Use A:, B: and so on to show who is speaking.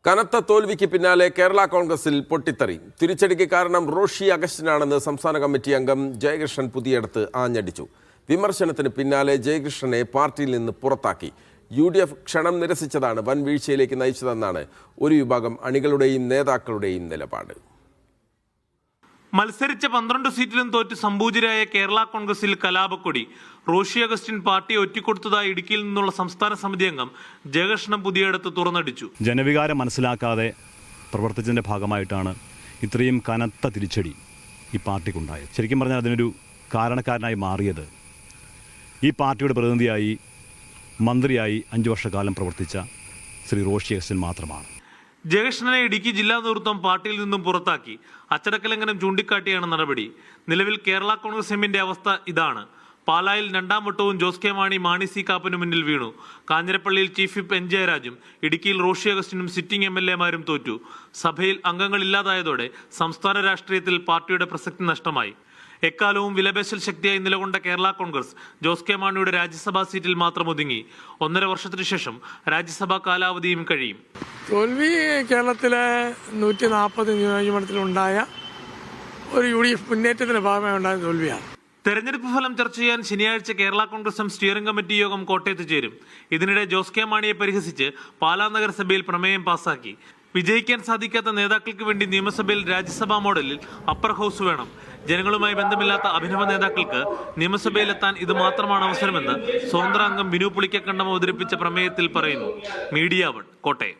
A: കനത്ത തോൽവിക്ക് പിന്നാലെ കേരള കോൺഗ്രസിൽ പൊട്ടിത്തെറി. തിരിച്ചടിക്ക് കാരണം റോഷി അഗസ്റ്റിനാണെന്ന് സംസ്ഥാന കമ്മിറ്റി അംഗം ജയകൃഷ്ണൻ പുതിയടത്ത് ആഞ്ഞടിച്ചു. വിമർശനത്തിന് പിന്നാലെ ജയകൃഷ്ണനെ പാർട്ടിയിൽ നിന്ന് പുറത്താക്കി. UDF ക്ഷണം നിരസിച്ചതാണ് വൻ വീഴ്ചയിലേക്ക് നയിച്ചതെന്നാണ് ഒരു വിഭാഗം അണികളുടെയും നേതാക്കളുടെയും നിലപാട്.
B: മത്സരിച്ച 12 സീറ്റിലും തോറ്റ് സംഭൂജിരായ കേരള കോൺഗ്രസിൽ കലാപക്കൊടി. റോഷി അഗസ്റ്റിൻ പാർട്ടിയെ ഒറ്റിക്കൊടുത്തതായി ഇടുക്കിയിൽ നിന്നുള്ള സംസ്ഥാന സമിതി അംഗം ജയകൃഷ്ണൻ പുതിയടത്ത് തുറന്നടിച്ചു.
C: ജനവികാരം മനസ്സിലാക്കാതെ പ്രവർത്തിച്ചതിൻ്റെ ഭാഗമായിട്ടാണ് ഇത്രയും കനത്ത തിരിച്ചടി ഈ പാർട്ടിക്കുണ്ടായത്. ശരിക്കും പറഞ്ഞാൽ അതിനൊരു കാരണക്കാരനായി മാറിയത് ഈ പാർട്ടിയുടെ പ്രതിനിധിയായി മന്ത്രിയായി 5 വർഷക്കാലം പ്രവർത്തിച്ച ശ്രീ റോഷി അഗസ്റ്റിൻ മാത്രമാണ്.
B: ജയകൃഷ്ണനെ ഇടുക്കി ജില്ലാ നേതൃത്വം പാർട്ടിയിൽ നിന്നും പുറത്താക്കി. അച്ചടക്കലംഘനം ചൂണ്ടിക്കാട്ടിയാണ് നടപടി. നിലവിൽ കേരള കോൺഗ്രസ് എമ്മിന്റെ അവസ്ഥ ഇതാണ്. പാലായിൽ 2ാം വട്ടവും ജോസ് കെ മാണി സി കാപ്പനു മുന്നിൽ വീണു. കാഞ്ഞിരപ്പള്ളിയിൽ ചീഫ് വിപ്പ് N ജയരാജും ഇടുക്കിയിൽ റോഷി അഗസ്റ്റിനും സിറ്റിംഗ് MLA-മാരും തോറ്റു. സഭയിൽ അംഗങ്ങളില്ലാതായതോടെ സംസ്ഥാന രാഷ്ട്രീയത്തിൽ പാർട്ടിയുടെ പ്രസക്തി നഷ്ടമായി. എക്കാലവും വിലപേശൽ ശക്തിയായി നിലകൊണ്ട കേരള കോൺഗ്രസ് ജോസ് കെ മാണിയുടെ രാജ്യസഭാ സീറ്റിൽ മാത്രം ഒതുങ്ങി. 1.5 വർഷത്തിനു ശേഷം രാജ്യസഭാ കാലാവധിയും കഴിയും.
D: തോൽവി കേരളത്തിലെ 140 നിയോജകമണ്ഡലത്തിലുണ്ടായ ഒരു UDF മുന്നേറ്റത്തിന്റെ ഭാഗമായി ഉണ്ടായ തോൽവിയാണ്.
B: തെരഞ്ഞെടുപ്പ് ഫലം ചർച്ച ചെയ്യാൻ ശനിയാഴ്ച Kerala Congress M steering committee യോഗം കോട്ടയത്ത് ചേരും. ഇതിനിടെ ജോസ് കെ മാണിയെ പരിഹസിച്ച് പാലാ നഗരസഭയിൽ പ്രമേയം പാസാക്കി. വിജയിക്കാൻ സാധിക്കാത്ത നേതാക്കൾക്ക് വേണ്ടി നിയമസഭയിൽ രാജ്യസഭാ മോഡലിൽ അപ്പർ ഹൗസ് വേണം. ജനങ്ങളുമായി ബന്ധമില്ലാത്ത അഭിനവ നേതാക്കൾക്ക് നിയമസഭയിലെത്താൻ ഇത് മാത്രമാണ് അവസരമെന്ന് സ്വതന്ത്ര അംഗം ബിനു പുളിക്കക്കണ്ടം അവതരിപ്പിച്ച പ്രമേയത്തിൽ പറയുന്നു. മീഡിയ 1 കോട്ടയം.